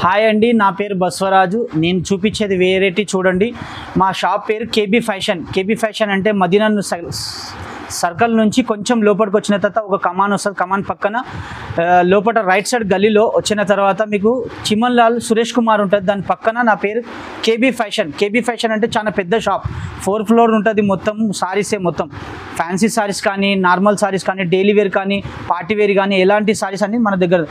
Hi అండి, నా పేరు బస్వరాజు. నేను చూపించేది వెరైటీ చూడండి. మా షాప్ పేరు కేబీ ఫ్యాషన్. కేబీ ఫ్యాషన్ అంటే మదీనా సర్కిల్ నుంచి కొంచెం లోపలికి వచ్చిన తర్వాత ఒక కమాన్ వస్తుంది. కమాన్ పక్కన లోపల రైట్ సైడ్ గల్లీలో వచ్చిన తర్వాత మీకు చిమన్ లాల్ సురేష్ కుమార్ ఉంటుంది. దాని పక్కన నా పేరు కేబీ ఫ్యాషన్. కేబీ ఫ్యాషన్ అంటే చాలా పెద్ద షాప్, 4th ఫ్లోర్ ఉంటుంది. మొత్తం సారీసే, మొత్తం ఫ్యాన్సీ సారీస్ కానీ, నార్మల్ సారీస్ కానీ, డైలీ వేర్ కానీ, పార్టీ వేర్ కానీ, ఎలాంటి సారీస్ అనేది మన దగ్గర.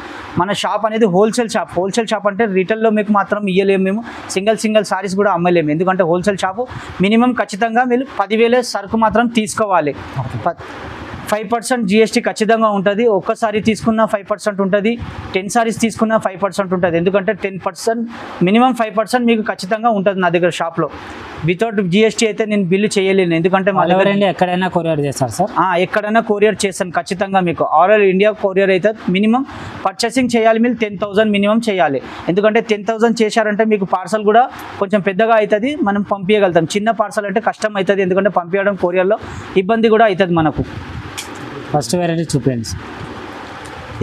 మన షాప్ అనేది హోల్సేల్ షాప్. హోల్సేల్ షాప్ అంటే రీటైల్లో మీకు మాత్రం ఇవ్వలేము, మేము సింగిల్ సారీస్ కూడా అమ్మలేము. ఎందుకంటే హోల్సేల్ షాపు మినిమం ఖచ్చితంగా మీరు 10,000 సరుకు మాత్రం తీసుకోవాలి. 5% GST ఖచ్చితంగా ఉంటుంది. ఒక్క సారీ తీసుకున్న 5% ఉంటుంది, 10 సారీస్ తీసుకున్న 5% ఉంటుంది. ఎందుకంటే 10% మినిమం 5% మీకు ఖచ్చితంగా ఉంటుంది నా దగ్గర షాప్లో. వితౌట్ GST అయితే నేను బిల్లు చేయలేను. ఎందుకంటే మా దగ్గర ఎక్కడైనా కొరియర్ చేస్తారు సార్? ఎక్కడైనా కొరియర్ చేస్తాను ఖచ్చితంగా. మీకు ఆల్ ఇండియా కొరియర్ అయితే మినిమం పర్చేసింగ్ చేయాలి, మీరు 10,000 మినిమం చేయాలి. ఎందుకంటే 10,000 చేశారంటే మీకు పార్సల్ కూడా కొంచెం పెద్దగా అవుతుంది, మనం పంపించగలుగుతాం. చిన్న పార్సల్ అంటే కష్టం అవుతుంది, ఎందుకంటే పంపించడం కొరియర్లో ఇబ్బంది కూడా అవుతుంది మనకు. ఫస్ట్ వెరైటీ చూపించండి.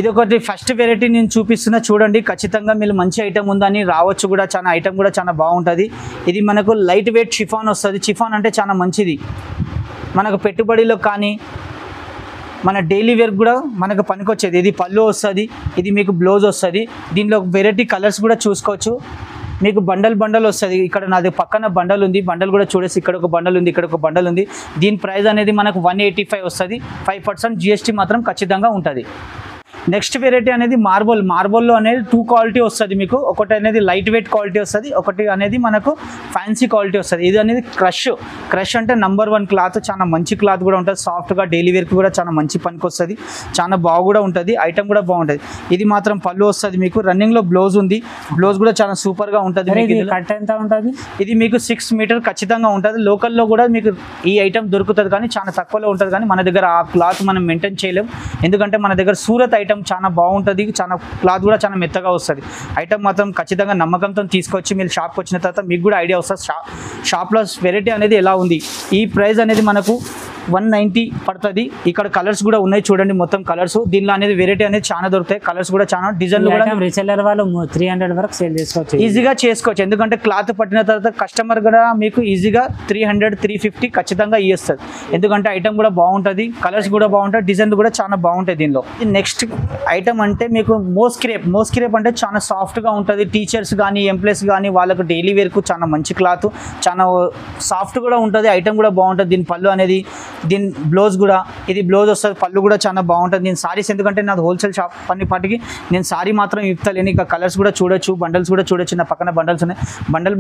ఇది ఒకటి ఫస్ట్ వెరైటీ నేను చూపిస్తున్నా చూడండి. ఖచ్చితంగా మీరు మంచి ఐటమ్ ఉందని రావచ్చు కూడా. చాలా ఐటమ్ కూడా చాలా బాగుంటుంది. ఇది మనకు లైట్ వెయిట్ షిఫాన్ వస్తుంది. షిఫాన్ అంటే చాలా మంచిది మనకు పెట్టుబడిలో కానీ, మన డైలీ వేర్ కూడా మనకు పనికొచ్చేది. ఇది పళ్ళు వస్తుంది, ఇది మీకు బ్లౌజ్ వస్తుంది. దీనిలో వెరైటీ కలర్స్ కూడా చూసుకోవచ్చు. మీకు బండల్ వస్తుంది. ఇక్కడ నాది పక్కన బండల్ ఉంది, బండల్ కూడా చూడేసి. ఇక్కడ ఒక బండల్ ఉంది, ఇక్కడ ఒక బండల్ ఉంది. దీని ప్రైస్ అనేది మనకు 185 వస్తుంది. 5% GST మాత్రం ఖచ్చితంగా ఉంటుంది. నెక్స్ట్ వెరైటీ అనేది మార్బల్లో అనేది 2 క్వాలిటీ వస్తుంది మీకు. ఒకటి అనేది లైట్ వెయిట్ క్వాలిటీ వస్తుంది, ఒకటి అనేది మనకు ఫ్యాన్సీ క్వాలిటీ వస్తుంది. ఇది అనేది క్రష్ అంటే నెంబర్ 1 క్లాత్. చాలా మంచి క్లాత్ కూడా ఉంటుంది, సాఫ్ట్గా డైలీ వేర్కి కూడా చాలా మంచి పనికి వస్తుంది. చాలా బాగా కూడా ఉంటుంది, ఐటమ్ కూడా బాగుంటుంది. ఇది మాత్రం పళ్ళు వస్తుంది మీకు. రన్నింగ్లో బ్లౌజ్ ఉంది, బ్లౌజ్ కూడా చాలా సూపర్గా ఉంటుంది. కట్ ఎంత ఉంటుంది? ఇది మీకు 6 మీటర్ ఖచ్చితంగా ఉంటుంది. లోకల్లో కూడా మీకు ఈ ఐటమ్ దొరుకుతుంది, కానీ చాలా తక్కువలో ఉంటుంది. కానీ మన దగ్గర ఆ క్లాత్ మనం మెయింటైన్ చేయలేం, ఎందుకంటే మన దగ్గర సూరత్ ఐటమ్ చాలా బాగుంటుంది. చాలా క్లాత్ కూడా చాలా మెత్తగా వస్తుంది. ఐటమ్ మాత్రం ఖచ్చితంగా నమ్మకంతో తీసుకొచ్చి మీరు షాప్కి వచ్చిన తర్వాత మీకు కూడా ఐడియా వస్తుంది షాప్లో వెరైటీ అనేది ఎలా ఉంది. ఈ ప్రైస్ అనేది మనకు 190 పడుతుంది. ఇక్కడ కలర్స్ కూడా ఉన్నాయి చూడండి, మొత్తం కలర్స్. దీనిలో అనేది వెరైటీ అనేది చాలా దొరుకుతాయి. కలర్స్ కూడా చాలా, డిజైన్లు కూడా. రీసెల్లర్ వాళ్ళు 300 వరకు సేల్ చేసుకోవచ్చు, ఈజీగా చేసుకోవచ్చు. ఎందుకంటే క్లాత్ పట్టిన తర్వాత కస్టమర్ కూడా మీకు ఈజీగా 300-350 ఖచ్చితంగా ఇస్తుంది. ఎందుకంటే ఐటమ్ కూడా బాగుంటుంది, కలర్స్ కూడా బాగుంటాయి, డిజైన్లు కూడా చాలా బాగుంటాయి దీనిలో. నెక్స్ట్ ఐటమ్ అంటే మీకు మోస్క్రేప్ అంటే చాలా సాఫ్ట్గా ఉంటుంది. టీచర్స్ కానీ, ఎంప్లాయీస్ కానీ, వాళ్ళకు డైలీ వేర్కు చాలా మంచి క్లాత్, చాలా సాఫ్ట్ కూడా ఉంటుంది. ఐటమ్ కూడా బాగుంటుంది. దీని పళ్ళు అనేది, దీని బ్లౌజ్ కూడా, ఇది బ్లౌజ్ వస్తుంది, పళ్ళు కూడా చాలా బాగుంటుంది. నేను సారీస్, ఎందుకంటే నాది హోల్సేల్ షాప్ పనిపాటికి నేను సారీ మాత్రం ఇస్తాను. ఇక కలర్స్ కూడా చూడొచ్చు, బండల్స్ కూడా చూడొచ్చు. నా పక్కన బండల్స్ ఉన్నాయి.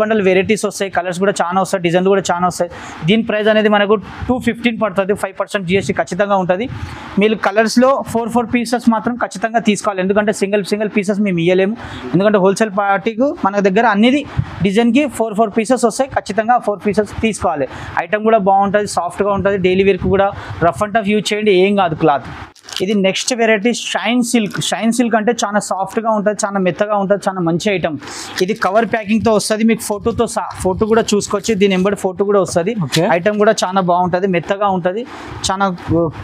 బండల్ వెరైటీస్ వస్తాయి, కలర్స్ కూడా చాలా వస్తాయి, డిజైన్లు కూడా చాలా వస్తాయి. దీని ప్రైస్ అనేది మనకు 215 పడుతుంది. 5% GST ఖచ్చితంగా ఉంటుంది. మీరు కలర్స్లో 4 పీసెస్ మాత్రం ఖచ్చితంగా తీసుకోవాలి, ఎందుకంటే సింగిల్ పీసెస్ మేము ఇవ్వలేము. ఎందుకంటే హోల్సేల్ పార్టీకి మన దగ్గర అన్నిది డిజైన్కి 4 పీసెస్ వస్తాయి. ఖచ్చితంగా 4 పీసెస్ తీసుకోవాలి. ఐటమ్ కూడా బాగుంటుంది, సాఫ్ట్గా ఉంటుంది. డైలీ వేర్కి కూడా రఫ్ అండ్ టఫ్ యూజ్ చేయండి, ఏం కాదు క్లాత్. ఇది నెక్స్ట్ వెరైటీ షైన్ సిల్క్ అంటే చాలా సాఫ్ట్గా ఉంటుంది, చాలా మెత్తగా ఉంటుంది, చాలా మంచి ఐటమ్. ఇది కవర్ ప్యాకింగ్తో వస్తుంది. మీకు ఫోటో కూడా చూసుకోవచ్చు. దీని ఎంబడి ఫోటో కూడా వస్తుంది. ఐటమ్ కూడా చాలా బాగుంటుంది, మెత్తగా ఉంటుంది, చాలా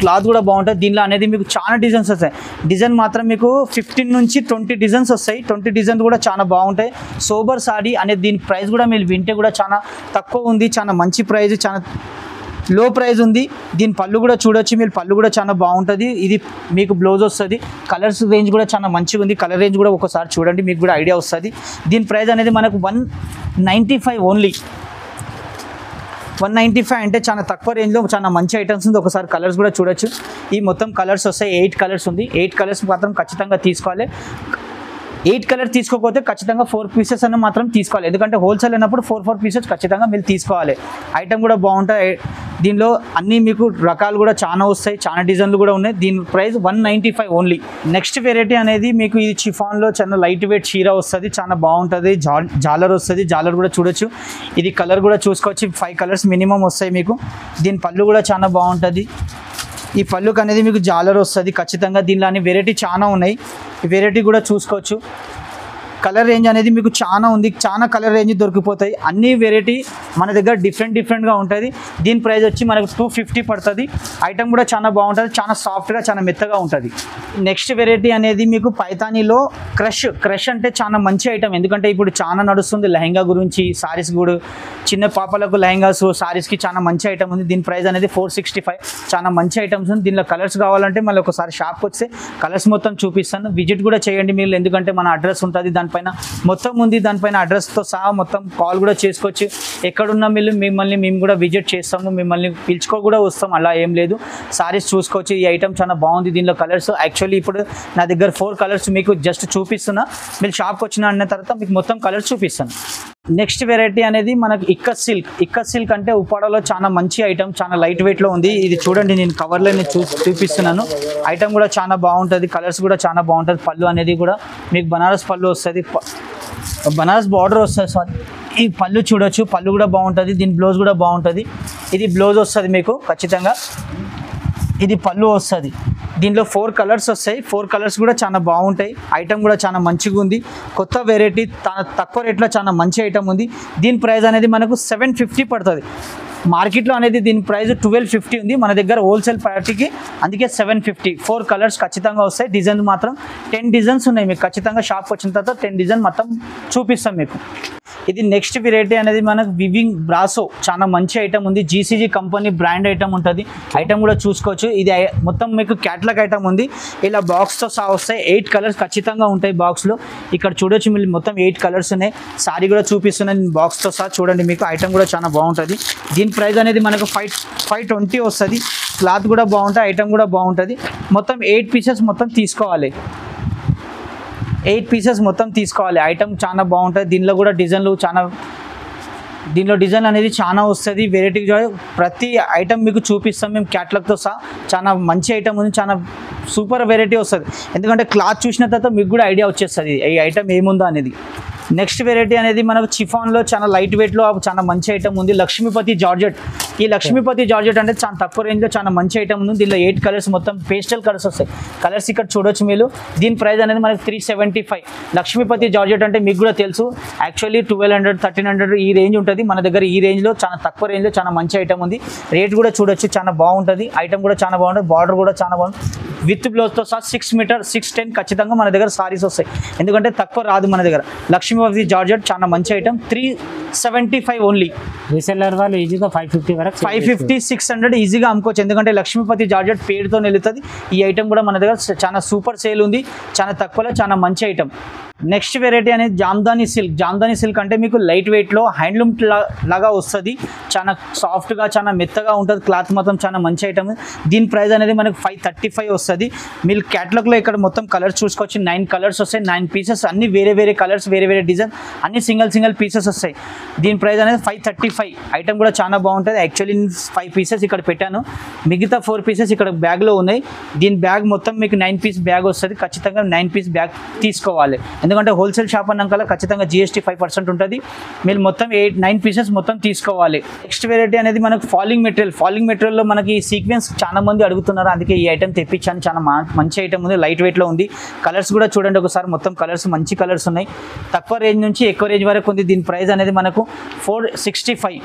క్లాత్ కూడా బాగుంటుంది. దీనిలో అనేది మీకు చాలా డిజైన్స్ వస్తాయి. డిజైన్ మాత్రం మీకు 15 నుంచి 20 డిజైన్స్ వస్తాయి. 20 డిజైన్స్ కూడా చాలా బాగుంటాయి. సోబర్ సారీ అనేది దీని ప్రైస్ కూడా మీరు వింటే కూడా చాలా తక్కువ ఉంది. చాలా మంచి ప్రైస్, చాలా లో ప్రైస్ ఉంది. దీని పళ్ళు కూడా చూడొచ్చు మీరు, పళ్ళు కూడా చాలా బాగుంటుంది. ఇది మీకు బ్లౌజ్ వస్తుంది. కలర్స్ రేంజ్ కూడా చాలా మంచిగా ఉంది. కలర్ రేంజ్ కూడా ఒకసారి చూడండి, మీకు కూడా ఐడియా వస్తుంది. దీని ప్రైస్ అనేది మనకు 195 ఓన్లీ. 195 అంటే చాలా తక్కువ రేంజ్లో చాలా మంచి ఐటమ్స్ ఉంది. ఒకసారి కలర్స్ కూడా చూడొచ్చు. ఈ మొత్తం కలర్స్ వస్తాయి, 8 కలర్స్ ఉంది. 8 కలర్స్ మాత్రం ఖచ్చితంగా తీసుకోవాలి. 8 కలర్ తీసుకోకపోతే ఖచ్చితంగా 4 పీసెస్ అన్న మాత్రం తీసుకోవాలి. ఎందుకంటే హోల్సేల్ అయినప్పుడు 4 పీసెస్ ఖచ్చితంగా మీరు తీసుకోవాలి. ఐటమ్ కూడా బాగుంటాయి. దీనిలో అన్నీ మీకు రకాలు కూడా చాలా వస్తాయి, చాలా డిజైన్లు కూడా ఉన్నాయి. దీని ప్రైస్ 195 ఓన్లీ. నెక్స్ట్ వెరైటీ అనేది మీకు ఇది షిఫాన్లో చాలా లైట్ వెయిట్ చీర వస్తుంది, చాలా బాగుంటుంది. జాలర్ వస్తుంది, జాలర్ కూడా చూడొచ్చు. ఇది కలర్ కూడా చూసుకోవచ్చు. 5 కలర్స్ మినిమం వస్తాయి మీకు. దీని పళ్ళు కూడా చాలా బాగుంటుంది. ఈ పళ్ళుకి అనేది మీకు జాలర్ వస్తుంది ఖచ్చితంగా. దీనిలో అన్ని వెరైటీ చాలా ఉన్నాయి. ఈ వెరైటీ కూడా చూసుకోవచ్చు. కలర్ రేంజ్ అనేది మీకు చాలా ఉంది, చాలా కలర్ రేంజ్ దొరికిపోతాయి. అన్ని వెరైటీ మన దగ్గర డిఫరెంట్గా ఉంటుంది. దీని ప్రైస్ వచ్చి మనకు 250 పడుతుంది. ఐటమ్ కూడా చాలా బాగుంటుంది, చాలా సాఫ్ట్గా చాలా మెత్తగా ఉంటుంది. నెక్స్ట్ వెరైటీ అనేది మీకు పైతానీలో క్రష్ అంటే చాలా మంచి ఐటమ్. ఎందుకంటే ఇప్పుడు చాలా నడుస్తుంది లెహంగా గురించి, సారీస్ కూడా చిన్న పాపలకు లెహంగాస్ సారీస్కి చాలా మంచి ఐటమ్ ఉంది. దీని ప్రైస్ అనేది 465. చాలా మంచి ఐటమ్స్ ఉంది. దీనిలో కలర్స్ కావాలంటే మళ్ళీ ఒకసారి షాప్కి వస్తే కలర్స్ మొత్తం చూపిస్తాను. విజిట్ కూడా చేయండి మీరు, ఎందుకంటే మన అడ్రస్ ఉంటుంది దానిపైన మొత్తం ఉంది. దానిపైన అడ్రస్తో సహా మొత్తం కాల్ కూడా చేసుకోవచ్చు. ఎక్కడున్నా మిమ్మల్ని మేము కూడా విజిట్ చేస్తాము, మిమ్మల్ని పిలుచుకో కూడా వస్తాం, అలా ఏం లేదు. సారీస్ చూసుకోవచ్చు. ఈ ఐటమ్ చాలా బాగుంది. దీనిలో కలర్స్ యాక్చువల్లీ ఇప్పుడు నా దగ్గర 4 కలర్స్ మీకు జస్ట్ చూపిస్తున్నా. మీరు షాప్కి వచ్చిన అన్న తర్వాత మీకు మొత్తం కలర్స్ చూపిస్తాను. నెక్స్ట్ వెరైటీ అనేది మనకి ఇక్కత్ సిల్క్ అంటే ఉప్పాడలో చాలా మంచి ఐటమ్, చాలా లైట్ వెయిట్లో ఉంది. ఇది చూడండి, నేను కవర్లో చూపిస్తున్నాను. ఐటమ్ కూడా చాలా బాగుంటుంది, కలర్స్ కూడా చాలా బాగుంటుంది. పళ్ళు అనేది కూడా మీకు బనారస్ పళ్ళు వస్తుంది, బనారస్ బార్డర్ వస్తుంది. సారీ, ఈ పళ్ళు చూడొచ్చు, పళ్ళు కూడా బాగుంటుంది. దీని బ్లౌజ్ కూడా బాగుంటుంది. ఇది బ్లౌజ్ వస్తుంది మీకు ఖచ్చితంగా. ఇది పళ్ళు వస్తుంది. దీనిలో 4 కలర్స్ వస్తాయి. 4 కలర్స్ కూడా చాలా బాగుంటాయి. ఐటమ్ కూడా చాలా మంచిగా ఉంది. కొత్త వెరైటీ, తక్కువ రేట్లో చాలా మంచి ఐటమ్ ఉంది. దీని ప్రైస్ అనేది మనకు 750 పడుతుంది. మార్కెట్లో అనేది దీని ప్రైస్ 1250 ఉంది. మన దగ్గర హోల్సేల్ పార్టీకి అందుకే 750. 4 కలర్స్ ఖచ్చితంగా వస్తాయి. డిజైన్స్ మాత్రం 10 డిజైన్స్ ఉన్నాయి. మీకు ఖచ్చితంగా షాప్కి వచ్చిన తర్వాత 10 డిజైన్ మొత్తం చూపిస్తాం మీకు. ఇది నెక్స్ట్ వెరైటీ అనేది మనకు వివింగ్ బ్రాసో, చాలా మంచి ఐటమ్ ఉంది. జీసీజీ కంపెనీ బ్రాండ్ ఐటమ్ ఉంటుంది. ఐటమ్ కూడా చూసుకోవచ్చు. ఇది మొత్తం మీకు క్యాటలాగ్ ఐటమ్ ఉంది. ఇలా బాక్స్తో సహా వస్తాయి. 8 కలర్స్ ఖచ్చితంగా ఉంటాయి బాక్స్లో. ఇక్కడ చూడొచ్చు మీరు, మొత్తం 8 కలర్స్ ఉన్నాయి. సారీ కూడా చూపిస్తున్నాను బాక్స్తో సహా. చూడండి, మీకు ఐటమ్ కూడా చాలా బాగుంటుంది. దీని ప్రైస్ అనేది మనకు 520 వస్తుంది. క్లాత్ కూడా బాగుంటుంది, ఐటమ్ కూడా బాగుంటుంది. మొత్తం 8 పీసెస్ మొత్తం తీసుకోవాలి. 8 పీసెస్ మొత్తం తీసుకోవాలి. ఐటమ్ చాలా బాగుంటుంది. దీనిలో కూడా డిజైన్లు దీనిలో డిజైన్ అనేది చాలా వస్తుంది. వెరైటీ ప్రతి ఐటమ్ మీకు చూపిస్తాం మేము క్యాటలాగ్తో సహా. చాలా మంచి ఐటమ్ ఉంది, చాలా సూపర్ వెరైటీ వస్తుంది. ఎందుకంటే క్లాత్ చూసిన తర్వాత మీకు కూడా ఐడియా వచ్చేస్తుంది ఈ ఐటమ్ ఏముందో అనేది. నెక్స్ట్ వెరైటీ అనేది మనకు చిఫాన్లో చాలా లైట్ వెయిట్లో చాలా మంచి ఐటమ్ ఉంది. లక్ష్మీపతి జార్జెట్. ఈ లక్ష్మీపతి జార్జెట్ అంటే చాలా తక్కువ రేంజ్లో చాలా మంచి ఐటమ్ ఉంది. దీనిలో 8 కలర్స్ మొత్తం పేస్టల్ కలర్స్ వస్తాయి. కలర్స్ ఇక్కడ చూడొచ్చు మీరు. దీని ప్రైస్ అనేది మనకు 375. లక్ష్మీపతి జార్జెట్ అంటే మీకు కూడా తెలుసు, యాక్చువల్లీ 1200, 1300 ఈ రేంజ్ ఉంటుంది. మన దగ్గర ఈ రేంజ్లో చాలా తక్కువ రేంజ్లో చాలా మంచి ఐటమ్ ఉంది. రేట్ కూడా చూడొచ్చు, చాలా బాగుంటుంది. ఐటమ్ కూడా చాలా బాగుంటుంది. బార్డర్ కూడా చాలా బాగుంటుంది. విత్ బ్లౌజ్తో సహా 6 మీటర్ 610 ఖచ్చితంగా మన దగ్గర సారీస్ వస్తాయి. ఎందుకంటే తక్కువ రాదు మన దగ్గర. లక్ష్మీపతి జార్జెట్ చాలా మంచి ఐటమ్. 375 ఓన్లీ. రీసెల్లర్ వాళ్ళు ఈజీగా 550 వరకు 550, 600 ఈజీగా అమ్ముకోవచ్చు. ఎందుకంటే లక్ష్మీపతి జార్జెట్ పేరుతో వెళ్తుంది. ఈ ఐటమ్ కూడా మన దగ్గర చాలా సూపర్ సేల్ ఉంది. చాలా తక్కువలో చాలా మంచి ఐటమ్. నెక్స్ట్ వెరైటీ అనేది జామ్దాని సిల్క్ అంటే మీకు లైట్ వెయిట్లో హ్యాండ్లూమ్ లాగా వస్తుంది. చాలా సాఫ్ట్గా చాలా మెత్తగా ఉంటుంది. క్లాత్ మొత్తం చాలా మంచి ఐటమ్. దీని ప్రైస్ అనేది మనకు 535 వస్తుంది. మీరు క్యాటలాగ్లో ఇక్కడ మొత్తం కలర్స్ చూసుకోవచ్చు. 9 కలర్స్ వస్తాయి. 9 పీసెస్ అన్ని వేరే కలర్స్, వేరే డిజైన్, అన్ని సింగిల్ పీసెస్ వస్తాయి. దీని ప్రైస్ అనేది 535. ఐటమ్ కూడా చాలా బాగుంటుంది. యాక్చువల్లీ 5 పీసెస్ ఇక్కడ పెట్టాను, మిగతా 4 పీసెస్ ఇక్కడ బ్యాగ్లో ఉన్నాయి. దీని బ్యాగ్ మొత్తం మీకు 9 పీస్ బ్యాగ్ వస్తుంది. ఖచ్చితంగా 9 పీస్ బ్యాగ్ తీసుకోవాలి. ఎందుకంటే హోల్సేల్ షాప్ అన్నాక ఖచ్చితంగా GST 5% ఉంటుంది. మీరు మొత్తం 9 పీసెస్ మొత్తం తీసుకోవాలి. నెక్స్ట్ వెరైటీ అనేది మనకు ఫాలింగ్ మెటీరియల్లో మనకి సీక్వెన్స్ చాలా మంది అడుగుతున్నారు. అందుకే ఈ ఐటమ్ తెప్పించాను. చాలా మంచి ఐటమ్ ఉంది, లైట్ వెయిట్లో ఉంది. కలర్స్ కూడా చూడండి ఒకసారి. మొత్తం కలర్స్ మంచి కలర్స్ ఉన్నాయి. తక్కువ రేంజ్ నుంచి ఎక్కువ రేంజ్ వరకు ఉంది. దీని ప్రైస్ అనేది మనకు 465.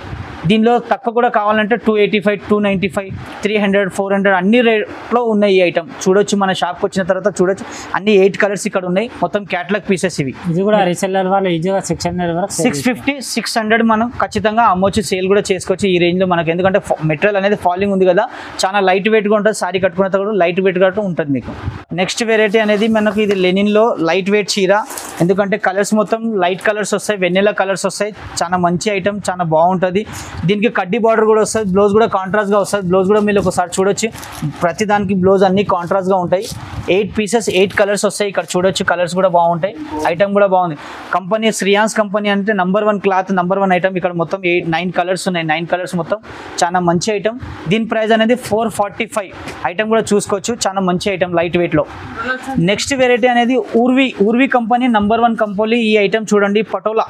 దీనిలో తక్కువ కూడా కావాలంటే 285, 295, 300, 400 అన్ని రేట్లో ఉన్నాయి. ఈ ఐటమ్ చూడొచ్చు. మన షాప్కి వచ్చిన తర్వాత చూడొచ్చు. అన్ని 8 కలర్స్ ఇక్కడ ఉన్నాయి. మొత్తం క్యాటలాగ్ పీసెస్ ఇవి. ఇది కూడా రీసెల్లర్ వాళ్ళు ఈజీగా 600 వరకు 650, 600 మనం ఖచ్చితంగా అమ్మొచ్చు. సేల్ కూడా చేసుకోవచ్చు ఈ రేంజ్లో మనకు. ఎందుకంటే మెటీరియల్ అనేది ఫాలింగ్ ఉంది కదా, చాలా లైట్ వెయిట్గా ఉంటుంది. సారీ కట్టుకున్న తర్వాత లైట్ వెయిట్గా ఉంటుంది మీకు. నెక్స్ట్ వెరైటీ అనేది మనకు ఇది లెనిన్లో లైట్ వెయిట్ చీర. ఎందుకంటే కలర్స్ మొత్తం లైట్ కలర్స్ వస్తాయి, వెన్నెలా కలర్స్ వస్తాయి. చాలా మంచి ఐటమ్, చాలా బాగుంటుంది. దీనికి కడ్డీ బార్డర్ కూడా వస్తుంది. బ్లౌజ్ కూడా కాంట్రాస్ట్గా వస్తుంది. బ్లౌజ్ కూడా మీరు ఒకసారి చూడొచ్చు. ప్రతి దానికి బ్లౌజ్ అన్ని కాంట్రాస్ట్గా ఉంటాయి. 8 పీసెస్ 8 కలర్స్ వస్తాయి. ఇక్కడ చూడొచ్చు. కలర్స్ కూడా బాగుంటాయి. ఐటమ్ కూడా బాగుంది. కంపెనీ శ్రీయాన్స్ కంపెనీ అంటే #1 క్లాత్, #1 ఐటమ్. ఇక్కడ మొత్తం 9 కలర్స్ ఉన్నాయి. 9 కలర్స్ మొత్తం చాలా మంచి ఐటమ్. దీని ప్రైస్ అనేది 445. ఐటమ్ కూడా చూసుకోవచ్చు. చాలా మంచి ఐటమ్ లైట్ వెయిట్లో. నెక్స్ట్ వెరైటీ అనేది ఊర్వి కంపెనీ నంబర్ 1 కంపోలి ఈ ఐటమ్ చూడండి పటోలా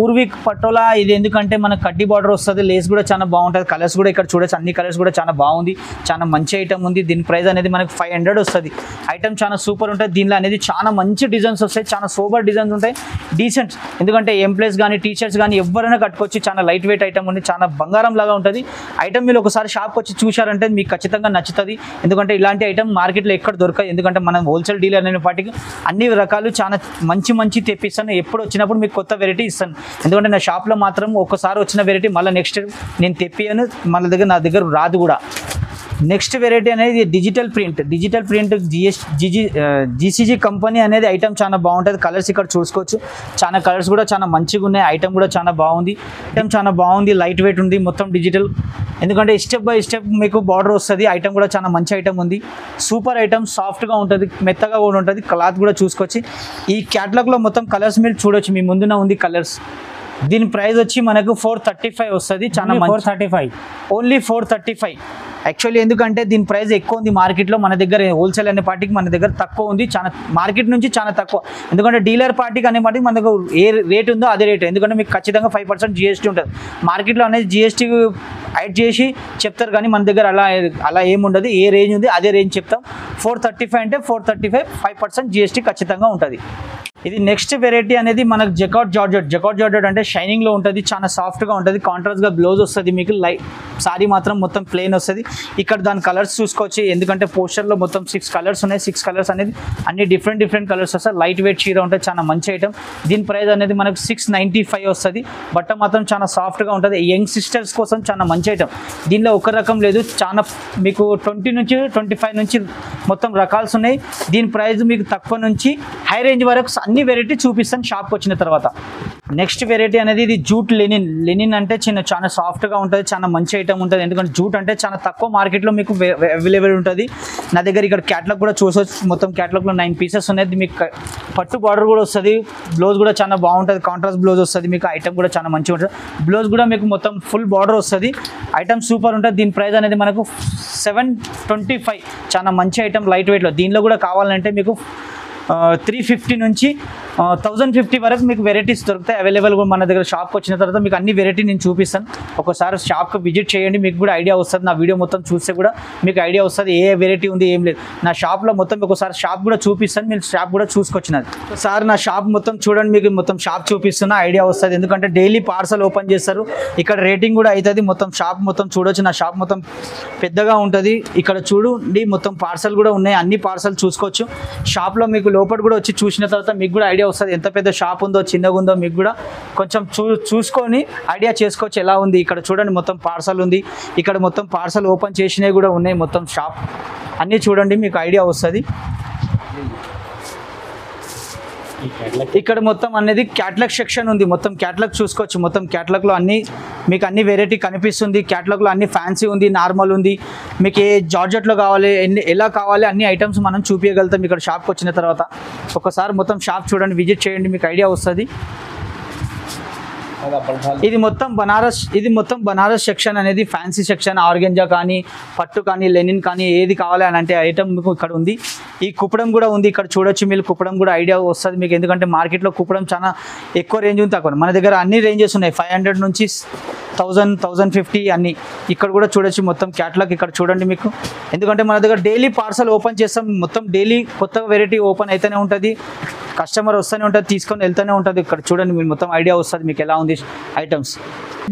ఊర్విక్ పటోలా ఇది ఎందుకంటే మన కడ్డీ బార్డర్ వస్తుంది లేస్ కూడా చాలా బాగుంటుంది కలర్స్ కూడా ఇక్కడ చూడొచ్చు అన్ని కలర్స్ కూడా చాలా బాగుంది చాలా మంచి ఐటమ్ ఉంది దీని ప్రైస్ అనేది మనకు 500 వస్తుంది ఐటమ్ చాలా సూపర్ ఉంటుంది దీనిలో అనేది చాలా మంచి డిజైన్స్ వస్తాయి చాలా సూపర్ డిజైన్స్ ఉంటాయి డీసెంట్ ఎందుకంటే ఎంప్లాయీస్ కానీ టీచర్స్ కానీ ఎవరైనా కట్టుకోవచ్చు చాలా లైట్ వెయిట్ ఐటమ్ ఉంది చాలా బంగారం లాగా ఉంటుంది ఐటమ్ మీరు ఒకసారి షాప్కి వచ్చి చూశారంటే మీకు ఖచ్చితంగా నచ్చుతుంది ఎందుకంటే ఇలాంటి ఐటమ్ మార్కెట్లో ఎక్కడ దొరకదు ఎందుకంటే మనం హోల్సేల్ డీలర్ అనే వాటికి అన్ని రకాలు చాలా మంచి తెప్పిస్తాను ఎప్పుడు వచ్చినప్పుడు మీకు కొత్త వెరైటీ ఇస్తాను ఎందుకంటే నా షాప్లో మాత్రం ఒకసారి వచ్చిన వెరైటీ మళ్ళీ నెక్స్ట్ నేను తెప్పియను మళ్ళీ నా దగ్గర రాదు కూడా నెక్స్ట్ వెరైటీ అనేది డిజిటల్ ప్రింట్ జీసీజీ కంపెనీ అనేది ఐటమ్ చాలా బాగుంటుంది కలర్స్ ఇక్కడ చూసుకోవచ్చు చాలా కలర్స్ కూడా చాలా మంచిగా ఉన్నాయి ఐటమ్ కూడా చాలా బాగుంది ఐటమ్ చాలా బాగుంది లైట్ వెయిట్ ఉంది మొత్తం డిజిటల్ ఎందుకంటే స్టెప్ బై స్టెప్ మీకు బార్డర్ వస్తుంది ఐటమ్ కూడా చాలా మంచి ఐటమ్ ఉంది సూపర్ ఐటమ్ సాఫ్ట్గా ఉంటుంది మెత్తగా కూడా ఉంటుంది క్లాత్ కూడా చూసుకోవచ్చు ఈ క్యాటలాగ్లో మొత్తం కలర్స్ మీరు చూడొచ్చు మీ ముందున ఉంది కలర్స్ దీని ప్రైస్ వచ్చి మనకు 435 వస్తుంది చాలా 435 ఓన్లీ 435 యాక్చువల్లీ ఎందుకంటే దీని ప్రైస్ ఎక్కువ ఉంది మార్కెట్లో మన దగ్గర హోల్సేల్ అనే పార్టీకి మన దగ్గర తక్కువ ఉంది చాలా మార్కెట్ నుంచి చాలా తక్కువ ఎందుకంటే డీలర్ పార్టీకి అనే పార్టీకి మన దగ్గర ఏ రేట్ ఉందో అదే రేట్ ఎందుకంటే మీకు ఖచ్చితంగా 5% జీఎస్టీ ఉంటుంది మార్కెట్లో అనేది జీఎస్టీ యాడ్ చేసి చెప్తారు కానీ మన దగ్గర అలా ఏముండదు ఏ రేంజ్ ఉంది అదే రేంజ్ చెప్తాం 435 అంటే 435 5% జీఎస్టీ ఖచ్చితంగా ఉంటుంది ఇది నెక్స్ట్ వెరైటీ అనేది మనకు జకాట్ జార్జెట్ అంటే షైనింగ్లో ఉంటుంది చాలా సాఫ్ట్గా ఉంటుంది కాంట్రాస్ట్గా బ్లౌజ్ వస్తుంది మీకు సారీ మాత్రం మొత్తం ప్లెయిన్ వస్తుంది ఇక్కడ దాని కలర్స్ చూసుకోవచ్చు ఎందుకంటే పోస్టర్లో మొత్తం 6 కలర్స్ ఉన్నాయి 6 కలర్స్ అనేది అన్ని డిఫరెంట్ కలర్స్ వస్తాయి లైట్ వెయిట్ చీర ఉంటుంది చాలా మంచి ఐటమ్ దీని ప్రైస్ అనేది మనకు 695 వస్తుంది బట్ట మాత్రం చాలా సాఫ్ట్గా ఉంటుంది యంగ్ సిస్టర్స్ కోసం చాలా మంచి ఐటమ్ దీనిలో ఒక రకం లేదు చాలా మీకు 20 నుంచి 25 నుంచి మొత్తం రకాల్స్ ఉన్నాయి దీని ప్రైస్ మీకు తక్కువ నుంచి హై రేంజ్ వరకు అన్ని వెరైటీ చూపిస్తాను షాప్కి వచ్చిన తర్వాత నెక్స్ట్ వెరైటీ అనేది ఇది జూట్ లెనిన్ అంటే చాలా సాఫ్ట్గా ఉంటుంది చాలా మంచి ఐటమ్ ఉంటుంది ఎందుకంటే జూట్ అంటే చాలా తక్కువ మార్కెట్లో మీకు అవైలబుల్ ఉంటుంది నా దగ్గర ఇక్కడ క్యాటలాగ్ కూడా చూసొచ్చు మొత్తం క్యాటలాగ్లో 9 పీసెస్ ఉన్నాయి మీకు పట్టు బార్డర్ కూడా వస్తుంది బ్లౌజ్ కూడా చాలా బాగుంటుంది కాంట్రాస్ట్ బ్లౌజ్ వస్తుంది మీకు ఐటమ్ కూడా చాలా మంచిగా ఉంటుంది బ్లౌజ్ కూడా మీకు మొత్తం ఫుల్ బార్డర్ వస్తుంది ఐటమ్ సూపర్ ఉంటుంది దీని ప్రైస్ అనేది మనకు 725 చాలా మంచి ఐటమ్ లైట్ వెయిట్లో దీనిలో కూడా కావాలంటే మీకు 350 నుంచి 1050 వరకు మీకు వెరైటీస్ దొరుకుతాయి అవైలబుల్గా మన దగ్గర షాప్కి వచ్చిన తర్వాత మీకు అన్ని వెరైటీ నేను చూపిస్తాను ఒకసారి షాప్కి విజిట్ చేయండి మీకు కూడా ఐడియా వస్తుంది నా వీడియో మొత్తం చూస్తే కూడా మీకు ఐడియా వస్తుంది ఏ వెరైటీ ఉంది ఏం లేదు నా షాప్లో మొత్తం ఒకసారి షాప్ కూడా చూపిస్తాను మీరు షాప్ కూడా చూసుకొచ్చినది ఒకసారి నా షాప్ మొత్తం చూడండి మీకు మొత్తం షాప్ చూపిస్తున్నా ఐడియా వస్తుంది ఎందుకంటే డైలీ పార్సల్ ఓపెన్ చేస్తారు ఇక్కడ రేటింగ్ కూడా అవుతుంది మొత్తం షాప్ మొత్తం చూడొచ్చు నా షాప్ మొత్తం పెద్దగా ఉంటుంది ఇక్కడ చూడండి మొత్తం పార్సల్ కూడా ఉన్నాయి అన్ని పార్సల్ చూసుకోవచ్చు షాప్లో మీకు లోపల కూడా వచ్చి చూసిన తర్వాత మీకు కూడా ఐడియా వస్తుంది ఎంత పెద్ద షాప్ ఉందో చిన్నగా ఉందో మీకు కూడా కొంచెం చూసుకొని ఐడియా చేసుకోవచ్చు ఎలా ఉంది ఇక్కడ చూడండి మొత్తం పార్సల్ ఉంది ఇక్కడ మొత్తం పార్సల్ ఓపెన్ చేసినవి కూడా ఉన్నాయి మొత్తం షాప్ అన్నీ చూడండి మీకు ఐడియా వస్తుంది ఇక్కడ మొత్తం అనేది క్యాటలాగ్ సెక్షన్ ఉంది మొత్తం క్యాటలాగ్ చూసుకోవచ్చు మొత్తం క్యాటలాగ్లో అన్ని మీకు అన్ని వెరైటీ కనిపిస్తుంది క్యాటలాగ్లో అన్ని ఫ్యాన్సీ ఉంది నార్మల్ ఉంది మీకు ఏ జార్జెట్లో కావాలి ఎలా కావాలి అన్ని ఐటమ్స్ మనం చూపించగలుగుతాం ఇక్కడ షాప్కి వచ్చిన తర్వాత ఒకసారి మొత్తం షాప్ చూడండి విజిట్ చేయండి మీకు ఐడియా వస్తుంది ఇది మొత్తం బనారస్ సెక్షన్ అనేది ఫ్యాన్సీ సెక్షన్ ఆర్గెంజా కానీ పట్టు కానీ లెనిన్ కానీ ఏది కావాలి అని అంటే ఐటమ్ మీకు ఇక్కడ ఉంది ఈ కుప్పడం కూడా ఉంది ఇక్కడ చూడొచ్చు మీరు కుప్పడం కూడా ఐడియా వస్తుంది మీకు ఎందుకంటే మార్కెట్లో కుప్పడం చాలా ఎక్కువ రేంజ్ ఉంది తక్కువ మన దగ్గర అన్ని రేంజెస్ ఉన్నాయి 500 నుంచి 1050 అన్ని ఇక్కడ కూడా చూడొచ్చు మొత్తం క్యాటలాగ్ ఇక్కడ చూడండి మీకు ఎందుకంటే మన దగ్గర డైలీ పార్సల్ ఓపెన్ చేస్తాం మొత్తం డైలీ కొత్త వెరైటీ ఓపెన్ అయితేనే ఉంటుంది కస్టమర్ వస్తూనే ఉంటుంది తీసుకొని వెళ్తూనే ఉంటుంది ఇక్కడ చూడండి మీరు మొత్తం ఐడియా వస్తుంది మీకు ఎలా ఉంది ఐటమ్స్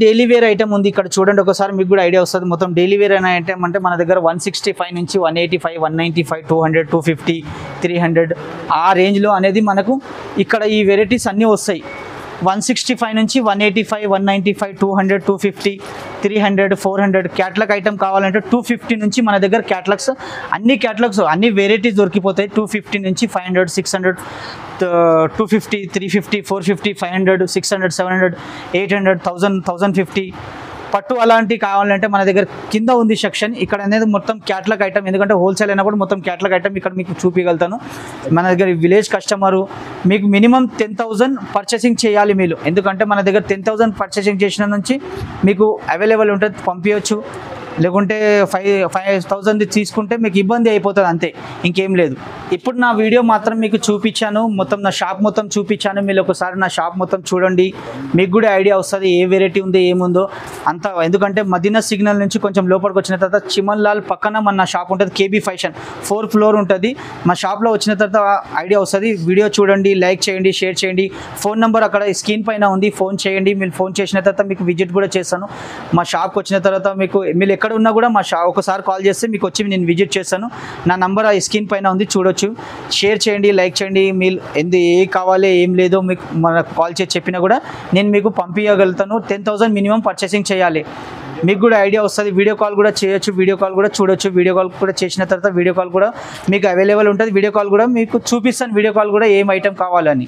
డైలీ వేర్ ఐటమ్ ఉంది ఇక్కడ చూడండి ఒకసారి మీకు కూడా ఐడియా వస్తుంది మొత్తం డైలీ వేర్ అనే ఐటమ్ అంటే మన దగ్గర 165 నుంచి 185 195 200 250 300 ఆ రేంజ్లో అనేది మనకు ఇక్కడ ఈ వెరైటీస్ అన్నీ వస్తాయి 165 నుంచి 185 195 200 250 300 400 క్యాటలాగ్ ఐటమ్ కావాలంటే 250 నుంచి మన దగ్గర క్యాటలాగ్స్ అన్ని వెరైటీస్ దొరికిపోతాయి 250 నుంచి 500 600 250 350 450 500 600 700 800 1000 1050 పట్టు అలాంటివి కావాలంటే మన దగ్గర కింద ఉంది సెక్షన్ ఇక్కడ అనేది మొత్తం క్యాటలాగ్ ఐటమ్ ఎందుకంటే హోల్సేల్ అయినప్పుడు మొత్తం క్యాటలాగ్ ఐటమ్ ఇక్కడ మీకు చూపించగలుగుతాను మన దగ్గర విలేజ్ కస్టమరు మీకు మినిమం 10,000 పర్చేసింగ్ చేయాలి మీరు ఎందుకంటే మన దగ్గర 10,000 పర్చేసింగ్ చేసిన నుంచి మీకు అవైలబుల్ ఉంటుంది పంపించవచ్చు లేకుంటే 5,000 తీసుకుంటే మీకు ఇబ్బంది అయిపోతుంది అంతే, ఇంకేం లేదు. ఇప్పుడు నా వీడియో మాత్రం మీకు చూపించాను, మొత్తం నా షాప్ మొత్తం చూపించాను. మీరు ఒకసారి నా షాప్ మొత్తం చూడండి, మీకు కూడా ఐడియా వస్తుంది ఏ వెరైటీ ఉందో ఏముందో అంతా. ఎందుకంటే మదీనా సిగ్నల్ నుంచి కొంచెం లోపలికి వచ్చిన తర్వాత చిమన్ లాల్ పక్కన మన షాప్ ఉంటుంది, KB ఫ్యాషన్ 4th ఫ్లోర్ ఉంటుంది. మా షాప్లో వచ్చిన తర్వాత ఐడియా వస్తుంది. వీడియో చూడండి, లైక్ చేయండి, షేర్ చేయండి. ఫోన్ నెంబర్ అక్కడ స్క్రీన్ పైన ఉంది, ఫోన్ చేయండి. మీరు ఫోన్ చేసిన తర్వాత మీకు విజిట్ కూడా చేస్తాను. మా షాప్కి వచ్చిన తర్వాత మీరు ఎక్కడ ఉన్నా కూడా మా ఒకసారి కాల్ చేస్తే మీకు వచ్చి నేను విజిట్ చేస్తాను. నా నంబర్ ఆ స్క్రీన్ పైన ఉంది, చూడొచ్చు. షేర్ చేయండి, లైక్ చేయండి. మీరు ఏ కావాలి ఏం లేదో మీకు మనకు కాల్ చేసి చెప్పినా కూడా నేను మీకు పంపించగలుగుతాను. 10,000 మినిమం పర్చేసింగ్ చేయాలి, మీకు కూడా ఐడియా వస్తుంది. వీడియో కాల్ కూడా చేయొచ్చు, వీడియో కాల్ కూడా చూడొచ్చు. వీడియో కాల్ కూడా చేసిన తర్వాత వీడియో కాల్ కూడా మీకు అవైలబుల్ ఉంటుంది. వీడియో కాల్ కూడా మీకు చూపిస్తాను, వీడియో కాల్ కూడా ఏం ఐటెం కావాలని.